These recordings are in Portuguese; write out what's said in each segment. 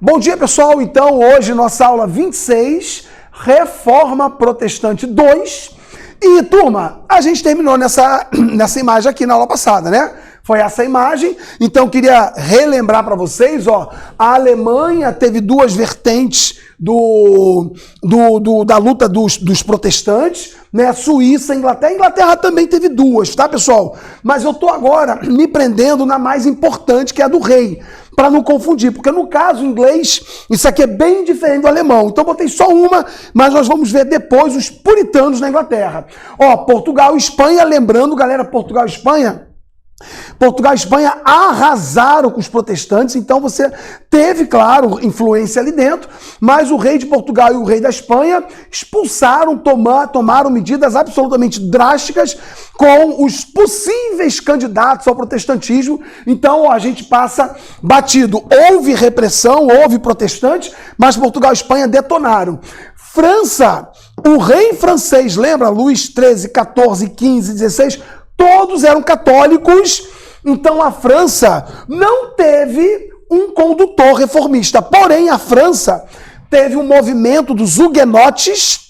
Bom dia, pessoal. Então, hoje, nossa aula 26, Reforma Protestante 2. E, turma, a gente terminou nessa imagem aqui na aula passada, né? Foi essa imagem. Então, queria relembrar para vocês, ó, a Alemanha teve duas vertentes da luta dos protestantes, né? Suíça, Inglaterra. Inglaterra também teve duas, tá, pessoal? Mas eu tô agora me prendendo na mais importante, que é a do rei, para não confundir, porque no caso inglês, isso aqui é bem diferente do alemão. Então botei só uma, mas nós vamos ver depois os puritanos na Inglaterra. Ó, Portugal e Espanha, lembrando, galera, Portugal e Espanha arrasaram com os protestantes, então você teve, claro, influência ali dentro, mas o rei de Portugal e o rei da Espanha expulsaram, tomaram medidas absolutamente drásticas com os possíveis candidatos ao protestantismo. Então, ó, a gente passa batido. Houve repressão, houve protestantes, mas Portugal e Espanha detonaram. França, o rei francês, lembra? Luís XIII, XIV, XV, XVI, todos eram católicos, então a França não teve um condutor reformista. Porém, a França teve um movimento dos huguenotes,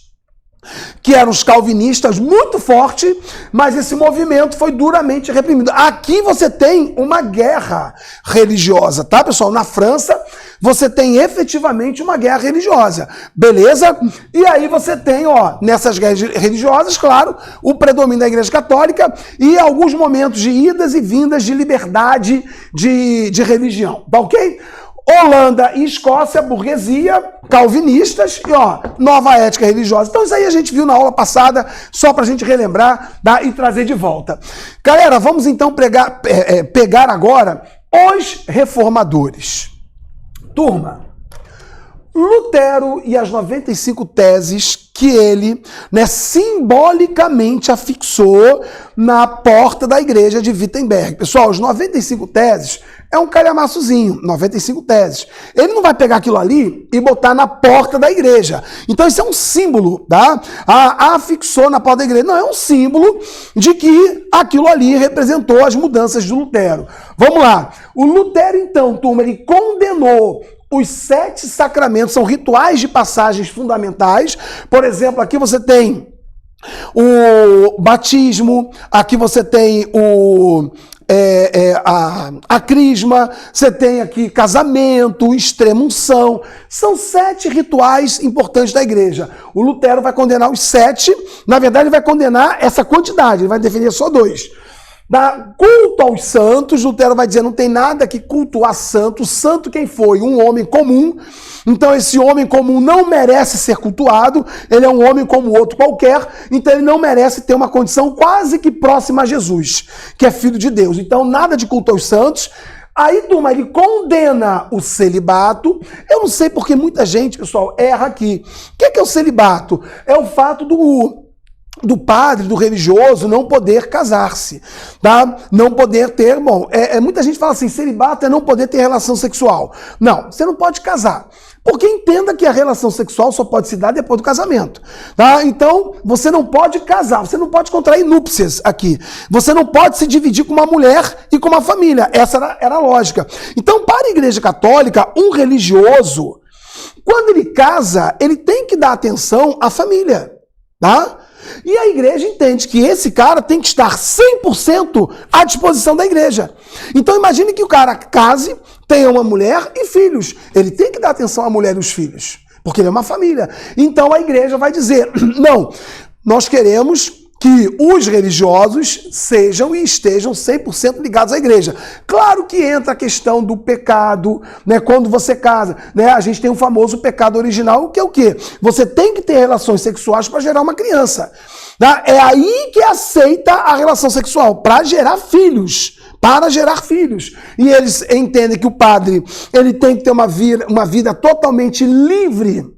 que eram os calvinistas, muito forte, mas esse movimento foi duramente reprimido. Aqui você tem uma guerra religiosa, tá, pessoal? Na França, você tem efetivamente uma guerra religiosa, beleza? E aí você tem, ó, nessas guerras religiosas, claro, o predomínio da Igreja Católica e alguns momentos de idas e vindas de liberdade de religião, tá ok? Holanda e Escócia, burguesia, calvinistas e, ó, nova ética religiosa. Então isso aí a gente viu na aula passada, só pra gente relembrar, tá, e trazer de volta. Galera, vamos então pegar agora os reformadores. Turma, Lutero e as 95 teses que ele, né, simbolicamente afixou na porta da igreja de Wittenberg. Pessoal, os 95 teses é um calhamaçozinho, 95 teses. Ele não vai pegar aquilo ali e botar na porta da igreja. Então isso é um símbolo, tá? Afixou na porta da igreja. Não, é um símbolo de que aquilo ali representou as mudanças de Lutero. Vamos lá. O Lutero, então, turma, ele condenou os 7 sacramentos, são rituais de passagens fundamentais. Por exemplo, aqui você tem o batismo, aqui você tem a crisma, você tem aqui casamento, extrema-unção. São 7 rituais importantes da igreja. O Lutero vai condenar os 7, na verdade ele vai condenar essa quantidade, ele vai defender só 2. Da culto aos santos, Lutero vai dizer, não tem nada que cultuar santo. Santo quem foi? Um homem comum. Então esse homem comum não merece ser cultuado, ele é um homem como outro qualquer, então ele não merece ter uma condição quase que próxima a Jesus, que é filho de Deus. Então nada de culto aos santos. Aí, turma, ele condena o celibato. Eu não sei porque muita gente, pessoal, erra aqui. O que é o celibato? É o fato do padre, do religioso, não poder casar-se, tá? Não poder ter, bom, muita gente fala assim, celibato é não poder ter relação sexual. Não, você não pode casar. Porque entenda que a relação sexual só pode se dar depois do casamento, tá? Então, você não pode casar, você não pode contrair núpcias aqui. Você não pode se dividir com uma mulher e com uma família. Essa era a lógica. Então, para a Igreja Católica, um religioso, quando ele casa, ele tem que dar atenção à família, tá? E a igreja entende que esse cara tem que estar 100% à disposição da igreja. Então imagine que o cara case, tenha uma mulher e filhos. Ele tem que dar atenção à mulher e aos filhos, porque ele é uma família. Então a igreja vai dizer, não, nós queremos que os religiosos sejam e estejam 100% ligados à igreja. Claro que entra a questão do pecado, né? Quando você casa, né? A gente tem o famoso pecado original, que é o quê? Você tem que ter relações sexuais para gerar uma criança. Tá? É aí que aceita a relação sexual, para gerar filhos. Para gerar filhos. E eles entendem que o padre ele tem que ter uma vida totalmente livre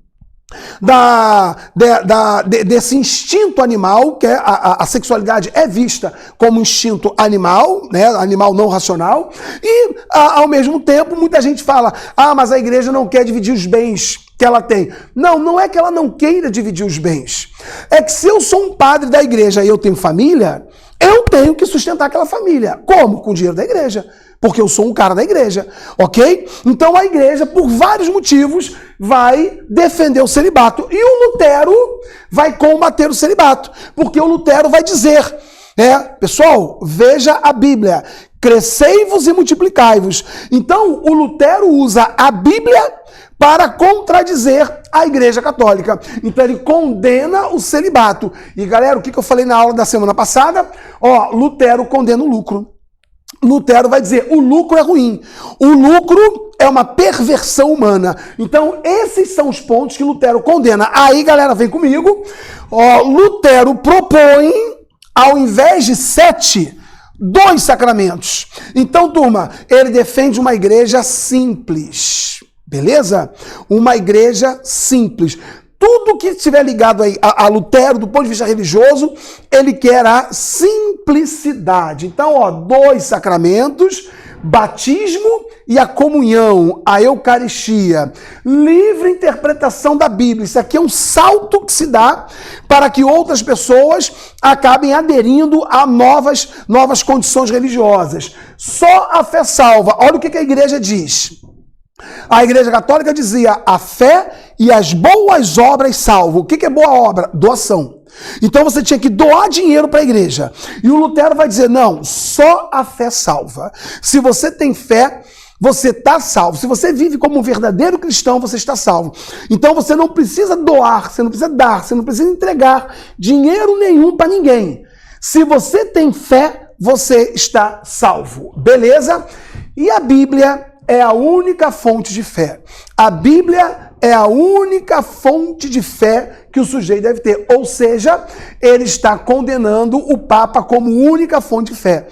desse instinto animal, que é a sexualidade é vista como instinto animal, né, animal não racional, e ao mesmo tempo muita gente fala, mas a igreja não quer dividir os bens que ela tem. Não, não é que ela não queira dividir os bens, é que se eu sou um padre da igreja e eu tenho família, eu tenho que sustentar aquela família. Como? Com o dinheiro da igreja. porque eu sou um cara da igreja, ok? Então a igreja, por vários motivos, vai defender o celibato. E o Lutero vai combater o celibato, porque o Lutero vai dizer, pessoal, veja a Bíblia, crescei-vos e multiplicai-vos. Então o Lutero usa a Bíblia para contradizer a Igreja Católica. Então ele condena o celibato. E galera, o que eu falei na aula da semana passada? Lutero condena o lucro. Lutero vai dizer, o lucro é ruim. O lucro é uma perversão humana. Então esses são os pontos que Lutero condena. Aí galera, vem comigo. Lutero propõe, ao invés de 7, 2 sacramentos. Então turma, ele defende uma igreja simples. Beleza? Uma igreja simples. Tudo que estiver ligado aí a Lutero, do ponto de vista religioso, ele quer a simplicidade. Então, 2 sacramentos, batismo e a comunhão, a Eucaristia. Livre interpretação da Bíblia. Isso aqui é um salto que se dá para que outras pessoas acabem aderindo a novas condições religiosas. Só a fé salva. Olha o que a igreja diz. A Igreja Católica dizia, a fé e as boas obras salvam. O que é boa obra? Doação. Então você tinha que doar dinheiro para a igreja. E o Lutero vai dizer, não, só a fé salva. Se você tem fé, você está salvo. Se você vive como um verdadeiro cristão, você está salvo. Então você não precisa doar, você não precisa dar, você não precisa entregar dinheiro nenhum para ninguém. Se você tem fé, você está salvo. Beleza? E a Bíblia é a única fonte de fé. A Bíblia é a única fonte de fé que o sujeito deve ter. Ou seja, ele está condenando o Papa como única fonte de fé.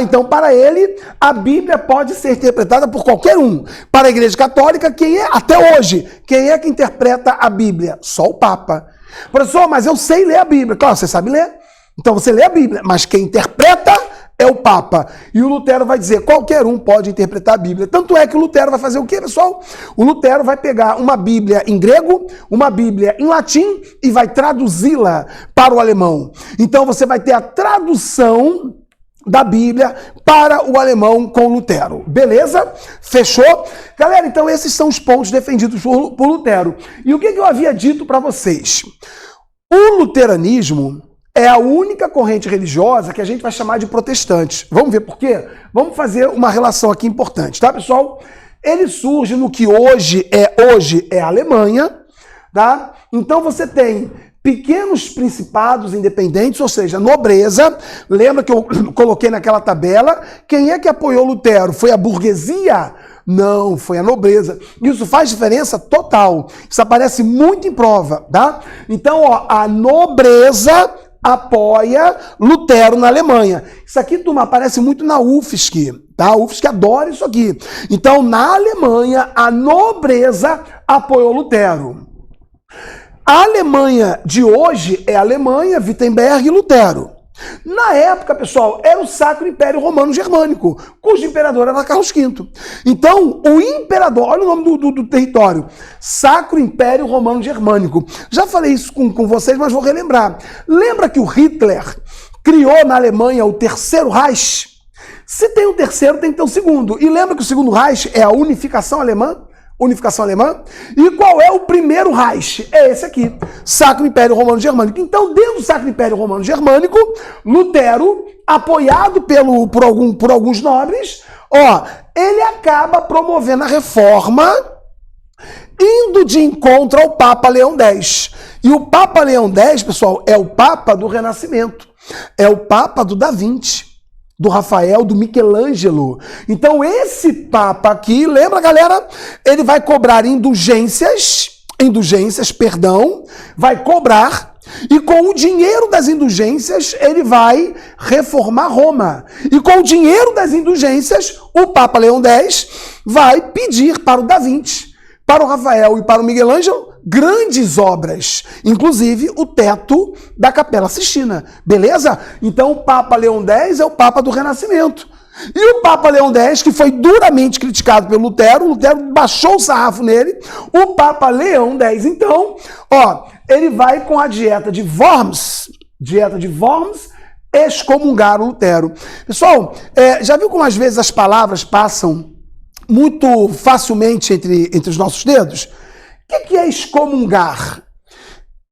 Então, para ele, a Bíblia pode ser interpretada por qualquer um. Para a Igreja Católica, até hoje, quem é que interpreta a Bíblia? Só o Papa. Professor, mas eu sei ler a Bíblia. Claro, você sabe ler. Então você lê a Bíblia, mas quem interpreta é o Papa. E o Lutero vai dizer, qualquer um pode interpretar a Bíblia. Tanto é que o Lutero vai fazer o quê, pessoal? O Lutero vai pegar uma Bíblia em grego, uma Bíblia em latim e vai traduzi-la para o alemão. Então você vai ter a tradução da Bíblia para o alemão com Lutero. Beleza? Fechou? Galera, então esses são os pontos defendidos por Lutero. E o que eu havia dito para vocês? O luteranismo é a única corrente religiosa que a gente vai chamar de protestantes. Vamos ver por quê? Vamos fazer uma relação aqui importante, tá, pessoal? Ele surge no que hoje é a Alemanha, tá? Então você tem pequenos principados independentes, ou seja, nobreza. Lembra que eu coloquei naquela tabela? Quem é que apoiou Lutero? Foi a burguesia? Não, foi a nobreza. Isso faz diferença total. Isso aparece muito em prova, tá? Então, a nobreza apoia Lutero na Alemanha. Isso aqui, turma, aparece muito na UFSC, tá? A UFSC adora isso aqui. Então, na Alemanha, a nobreza apoiou Lutero. A Alemanha de hoje é a Alemanha, Wittenberg e Lutero. Na época, pessoal, era o Sacro Império Romano Germânico, cujo imperador era Carlos V. Então, o imperador, olha o nome do território, Sacro Império Romano Germânico. Já falei isso com vocês, mas vou relembrar. Lembra que o Hitler criou na Alemanha o Terceiro Reich? Se tem um terceiro, tem que ter um segundo. E lembra que o Segundo Reich é a unificação alemã? Unificação alemã. E qual é o primeiro Reich? É esse aqui, Sacro Império Romano Germânico. Então, dentro do Sacro Império Romano Germânico, Lutero, apoiado por alguns nobres, ele acaba promovendo a reforma, indo de encontro ao Papa Leão X. E o Papa Leão X, pessoal, é o Papa do Renascimento. É o Papa do Da Vinci, do Rafael, do Michelangelo. Então esse Papa aqui, lembra, galera? Ele vai cobrar indulgências, vai cobrar, e com o dinheiro das indulgências ele vai reformar Roma. E com o dinheiro das indulgências, o Papa Leão X vai pedir para o Da Vinci, para o Rafael e para o Michelangelo grandes obras, inclusive o teto da Capela Sistina, beleza? Então o Papa Leão X é o Papa do Renascimento. E o Papa Leão X, que foi duramente criticado pelo Lutero baixou o sarrafo nele. O Papa Leão X, então, ele vai com a dieta de Worms excomungaram Lutero. Pessoal, já viu como às vezes as palavras passam muito facilmente entre os nossos dedos? O que é excomungar?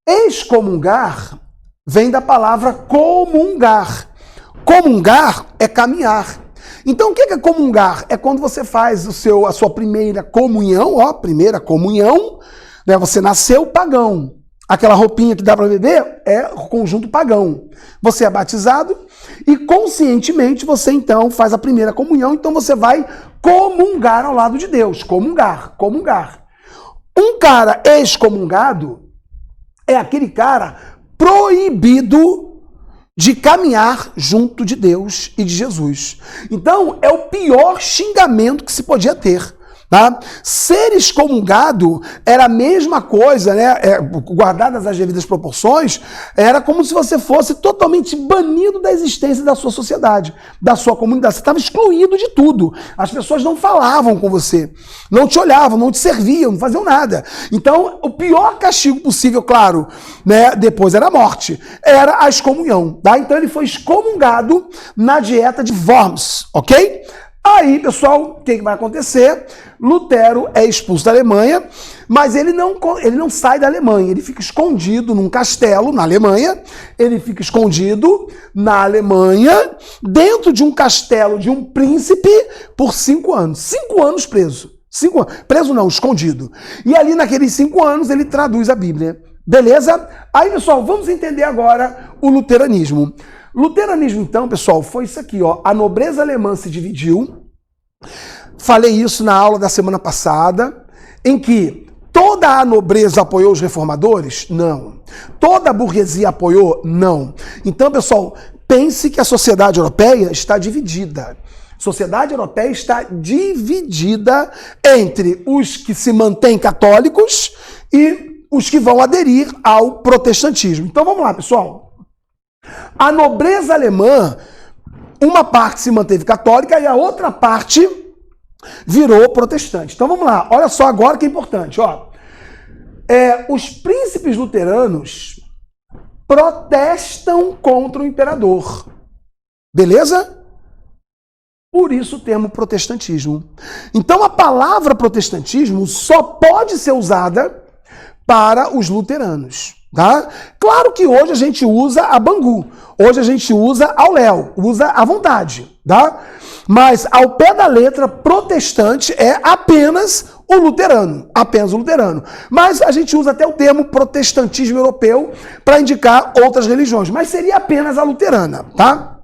Excomungar vem da palavra comungar. Comungar é caminhar. Então, o que é comungar? É quando você faz a sua primeira comunhão, primeira comunhão, né? Você nasceu pagão. Aquela roupinha que dá para beber é o conjunto pagão. Você é batizado e conscientemente você então faz a primeira comunhão, então você vai comungar ao lado de Deus. Comungar. Um cara excomungado é aquele cara proibido de caminhar junto de Deus e de Jesus. Então, é o pior xingamento que se podia ter. Tá? Ser excomungado era a mesma coisa, né? Guardadas as devidas proporções, era como se você fosse totalmente banido da existência da sua sociedade, da sua comunidade. Você estava excluído de tudo. As pessoas não falavam com você, não te olhavam, não te serviam, não faziam nada. Então, o pior castigo possível, claro, né? Depois era a morte, era a excomunhão. Tá? Então, ele foi excomungado na dieta de Worms, ok? Aí, pessoal, o que vai acontecer? Lutero é expulso da Alemanha, mas ele não sai da Alemanha, ele fica escondido num castelo na Alemanha, dentro de um castelo de um príncipe, por 5 anos. 5 anos preso. 5 anos. Preso não, escondido. E ali naqueles 5 anos ele traduz a Bíblia. Beleza? Aí, pessoal, vamos entender agora o luteranismo. Luteranismo, então, pessoal, foi isso aqui, ó. A nobreza alemã se dividiu. Falei isso na aula da semana passada, em que toda a nobreza apoiou os reformadores? Não. Toda a burguesia apoiou? Não. Então, pessoal, pense que a sociedade europeia está dividida. A sociedade europeia está dividida entre os que se mantêm católicos e os que vão aderir ao protestantismo. Então, vamos lá, pessoal. A nobreza alemã, uma parte se manteve católica e a outra parte virou protestante. Então vamos lá, olha só agora que é importante. Ó. Os príncipes luteranos protestam contra o imperador. Beleza? Por isso o termo protestantismo. Então a palavra protestantismo só pode ser usada para os luteranos. Tá? Claro que hoje a gente usa a Bangu, hoje a gente usa ao léu, usa à vontade, tá? Mas ao pé da letra, protestante é apenas o luterano, Mas a gente usa até o termo protestantismo europeu para indicar outras religiões, mas seria apenas a luterana, tá?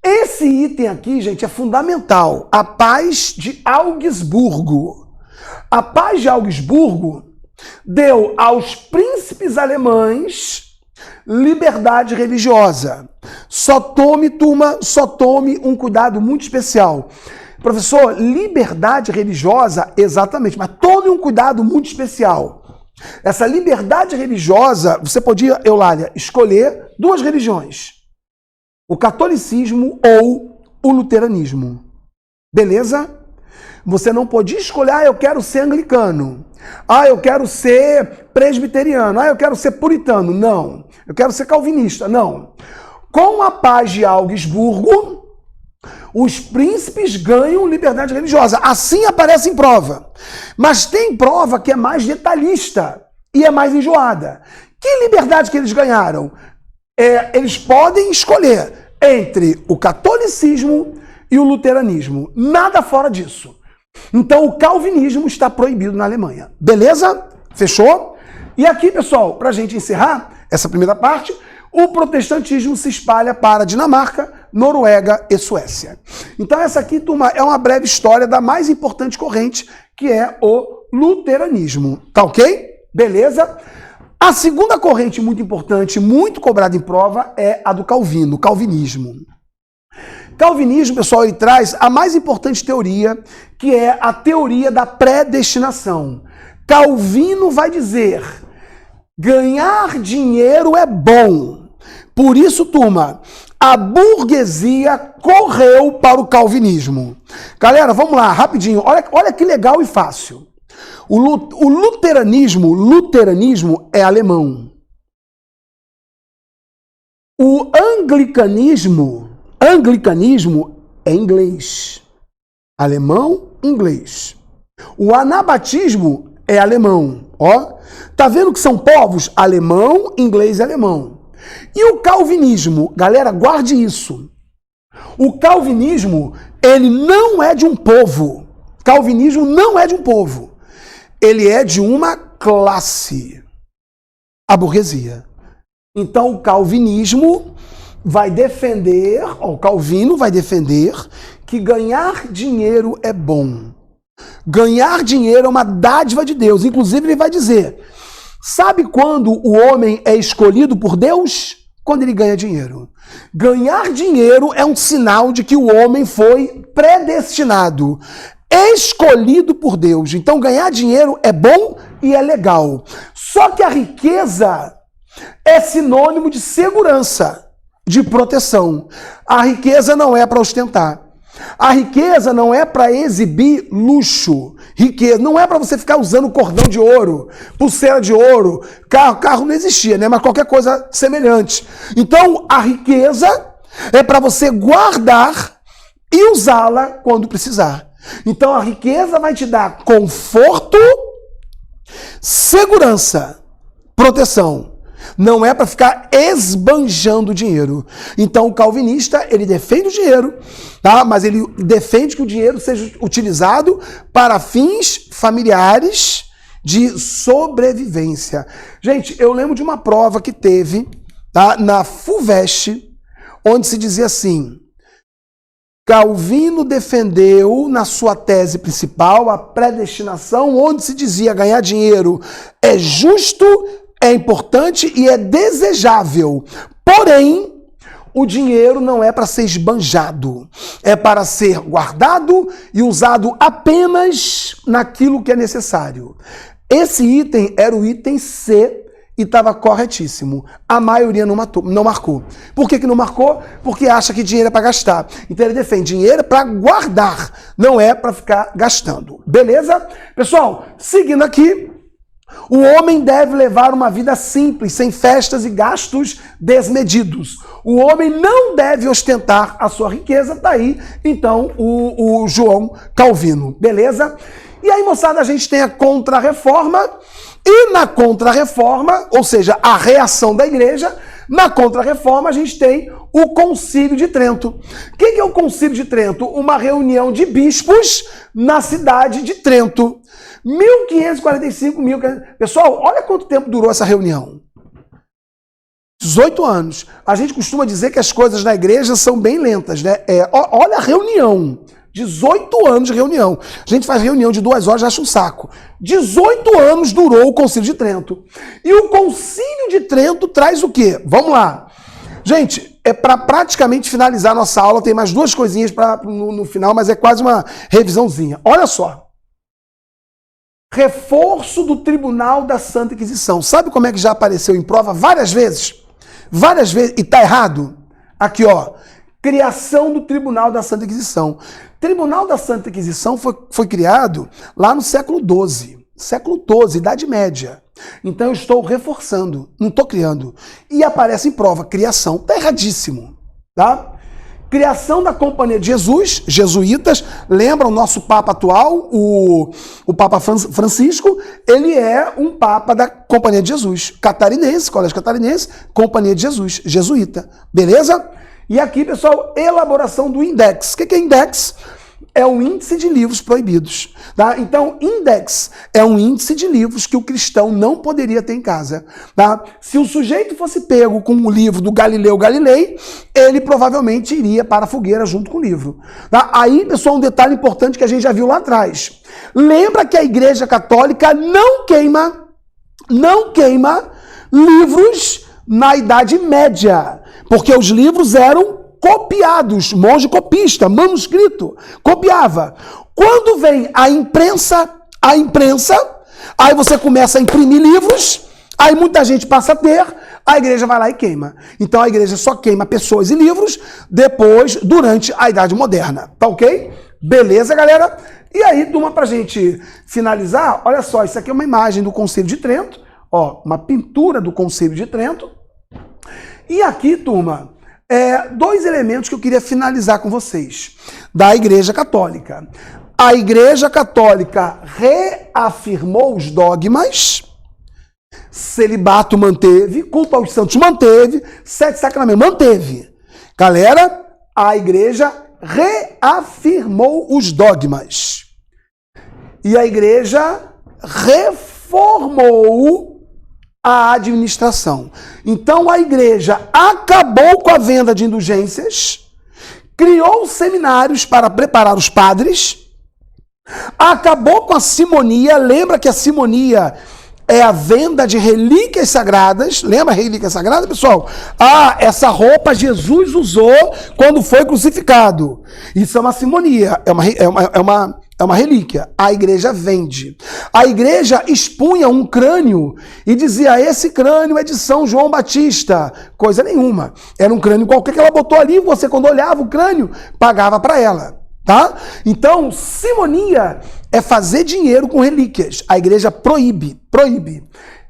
Esse item aqui, gente, é fundamental, a paz de Augsburgo. A paz de Augsburgo deu aos príncipes alemães liberdade religiosa. Só tome um cuidado muito especial. Professor, liberdade religiosa, exatamente, mas tome um cuidado muito especial. Essa liberdade religiosa, você podia, Eulália, escolher 2 religiões. O catolicismo ou o luteranismo. Beleza? Você não podia escolher, eu quero ser anglicano. Eu quero ser presbiteriano. Eu quero ser puritano. Não. Eu quero ser calvinista. Não. Com a paz de Augsburgo, os príncipes ganham liberdade religiosa. Assim aparece em prova. Mas tem prova que é mais detalhista e é mais enjoada. Que liberdade que eles ganharam? Eles podem escolher entre o catolicismo e o luteranismo. Nada fora disso. Então, o calvinismo está proibido na Alemanha. Beleza? Fechou? E aqui, pessoal, para a gente encerrar essa primeira parte, o protestantismo se espalha para Dinamarca, Noruega e Suécia. Então, essa aqui, turma, é uma breve história da mais importante corrente, que é o luteranismo. Tá ok? Beleza? A segunda corrente muito importante, muito cobrada em prova, é a do Calvino, o calvinismo. Calvinismo, pessoal, ele traz a mais importante teoria, que é a teoria da predestinação. Calvino vai dizer, ganhar dinheiro é bom. Por isso, turma, a burguesia correu para o calvinismo. Galera, vamos lá, rapidinho. Olha que legal e fácil. O luteranismo é alemão. O anglicanismo é inglês. Alemão, inglês. O anabatismo é alemão. Ó, tá vendo que são povos? Alemão, inglês e alemão. E o calvinismo? Galera, guarde isso. O calvinismo, ele não é de um povo. Calvinismo não é de um povo. Ele é de uma classe. A burguesia. Então o calvinismo vai defender, o Calvino vai defender que ganhar dinheiro é bom. Ganhar dinheiro é uma dádiva de Deus. Inclusive ele vai dizer, sabe quando o homem é escolhido por Deus? Quando ele ganha dinheiro. Ganhar dinheiro é um sinal de que o homem foi predestinado, escolhido por Deus. Então ganhar dinheiro é bom e é legal. Só que a riqueza é sinônimo de segurança, de proteção. A riqueza não é para ostentar. A riqueza não é para exibir luxo. Riqueza não é para você ficar usando cordão de ouro, pulseira de ouro. Carro não existia, né? Mas qualquer coisa semelhante. Então, a riqueza é para você guardar e usá-la quando precisar. Então, a riqueza vai te dar conforto, segurança, proteção. Não é para ficar esbanjando dinheiro. Então o calvinista, ele defende o dinheiro, tá? Mas ele defende que o dinheiro seja utilizado para fins familiares de sobrevivência. Gente, eu lembro de uma prova que teve, tá? Na FUVEST, onde se dizia assim: Calvino defendeu na sua tese principal a predestinação, onde se dizia ganhar dinheiro é justo, é importante e é desejável. Porém, o dinheiro não é para ser esbanjado. É para ser guardado e usado apenas naquilo que é necessário. Esse item era o item C e estava corretíssimo. A maioria não marcou. Por que não marcou? Porque acha que dinheiro é para gastar. Então ele defende dinheiro para guardar, não é para ficar gastando. Beleza? Pessoal, seguindo aqui, o homem deve levar uma vida simples, sem festas e gastos desmedidos. O homem não deve ostentar a sua riqueza. Tá aí, então, o João Calvino. Beleza? E aí, moçada, a gente tem a Contra-Reforma. E na Contra-Reforma, ou seja, a reação da igreja, na Contra-Reforma a gente tem o Concílio de Trento. O que é o Concílio de Trento? Uma reunião de bispos na cidade de Trento. 1545, Pessoal, olha quanto tempo durou essa reunião. 18 anos. A gente costuma dizer que as coisas na igreja são bem lentas, né? Olha a reunião. 18 anos de reunião. A gente faz reunião de 2 horas, já acha um saco. 18 anos durou o Concílio de Trento. E o Concílio de Trento traz o quê? Vamos lá. Gente, é para praticamente finalizar a nossa aula, tem mais 2 coisinhas no final, mas é quase uma revisãozinha. Olha só. Reforço do Tribunal da Santa Inquisição. Sabe como é que já apareceu em prova várias vezes? Várias vezes. E tá errado? Aqui, ó. Criação do Tribunal da Santa Inquisição. Tribunal da Santa Inquisição foi criado lá no século XII. Século XII, Idade Média. Então eu estou reforçando, não estou criando. E aparece em prova, criação. Está erradíssimo. Tá? Criação da Companhia de Jesus, jesuítas. Lembra o nosso Papa atual, o Papa Francisco? Ele é um Papa da Companhia de Jesus. Catarinense, Colégio Catarinense, Companhia de Jesus, jesuíta. Beleza? E aqui, pessoal, elaboração do Index. O que é Index? É o índice de livros proibidos. Tá? Então, Index é um índice de livros que o cristão não poderia ter em casa. Tá? Se o sujeito fosse pego com o livro do Galileu Galilei, ele provavelmente iria para a fogueira junto com o livro. Tá? Aí, pessoal, um detalhe importante que a gente já viu lá atrás. Lembra que a Igreja Católica não queima livros na Idade Média, porque os livros eram copiados, monge copista, manuscrito, copiava. Quando vem a imprensa, aí você começa a imprimir livros, aí muita gente passa a ter, a igreja vai lá e queima. Então a igreja só queima pessoas e livros depois, durante a Idade Moderna. Tá ok? Beleza, galera? E aí, turma, pra gente finalizar, olha só, isso aqui é uma imagem do Concílio de Trento, ó, uma pintura do Concílio de Trento. E aqui, turma, dois elementos que eu queria finalizar com vocês, da Igreja Católica. A Igreja Católica reafirmou os dogmas, celibato manteve, culto aos santos manteve, 7 sacramentos manteve. Galera, a Igreja reafirmou os dogmas. E a Igreja reformou a administração. Então a Igreja acabou com a venda de indulgências, criou seminários para preparar os padres, acabou com a simonia. Lembra que a simonia é a venda de relíquias sagradas. Lembra a relíquia sagrada, pessoal? Essa roupa Jesus usou quando foi crucificado. Isso é uma simonia, é uma relíquia. A igreja vende. A igreja expunha um crânio e dizia: esse crânio é de São João Batista. Coisa nenhuma. Era um crânio qualquer que ela botou ali. Você, quando olhava o crânio, pagava para ela. Tá? Então, simonia é fazer dinheiro com relíquias. A igreja proíbe.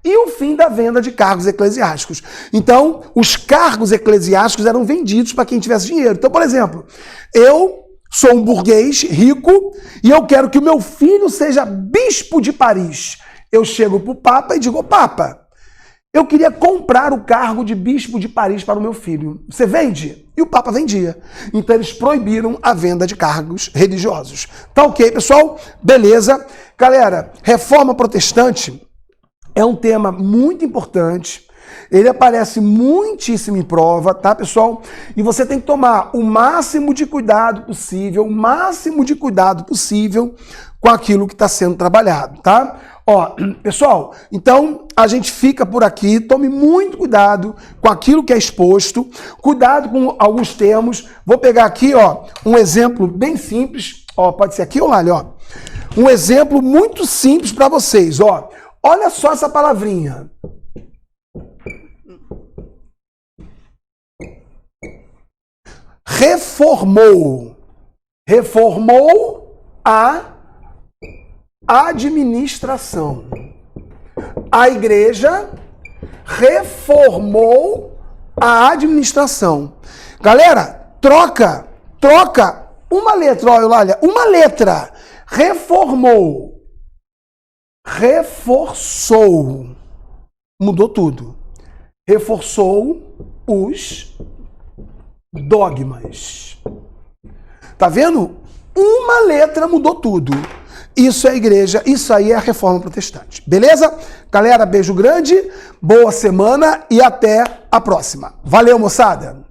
E o fim da venda de cargos eclesiásticos. Então, os cargos eclesiásticos eram vendidos para quem tivesse dinheiro. Então, por exemplo, eu sou um burguês rico e eu quero que o meu filho seja bispo de Paris. Eu chego para o Papa e digo: Papa, eu queria comprar o cargo de bispo de Paris para o meu filho. Você vende? E o Papa vendia. Então eles proibiram a venda de cargos religiosos. Tá ok, pessoal? Beleza. Galera, reforma protestante é um tema muito importante. Ele aparece muitíssimo em prova, tá, pessoal? E você tem que tomar o máximo de cuidado possível, com aquilo que está sendo trabalhado, tá? Ó, pessoal, então a gente fica por aqui. Tome muito cuidado com aquilo que é exposto, cuidado com alguns termos. Vou pegar aqui, ó, um exemplo bem simples. Ó, pode ser aqui ou lá, ó. Um exemplo muito simples para vocês, ó. Olha só essa palavrinha. Reformou. Reformou a administração. A igreja reformou a administração. Galera, troca uma letra, olha, uma letra. Reformou. Reforçou. Mudou tudo. Reforçou os dogmas. Tá vendo? Uma letra mudou tudo. Isso é a igreja, isso aí é a reforma protestante. Beleza? Galera, beijo grande, boa semana e até a próxima. Valeu, moçada!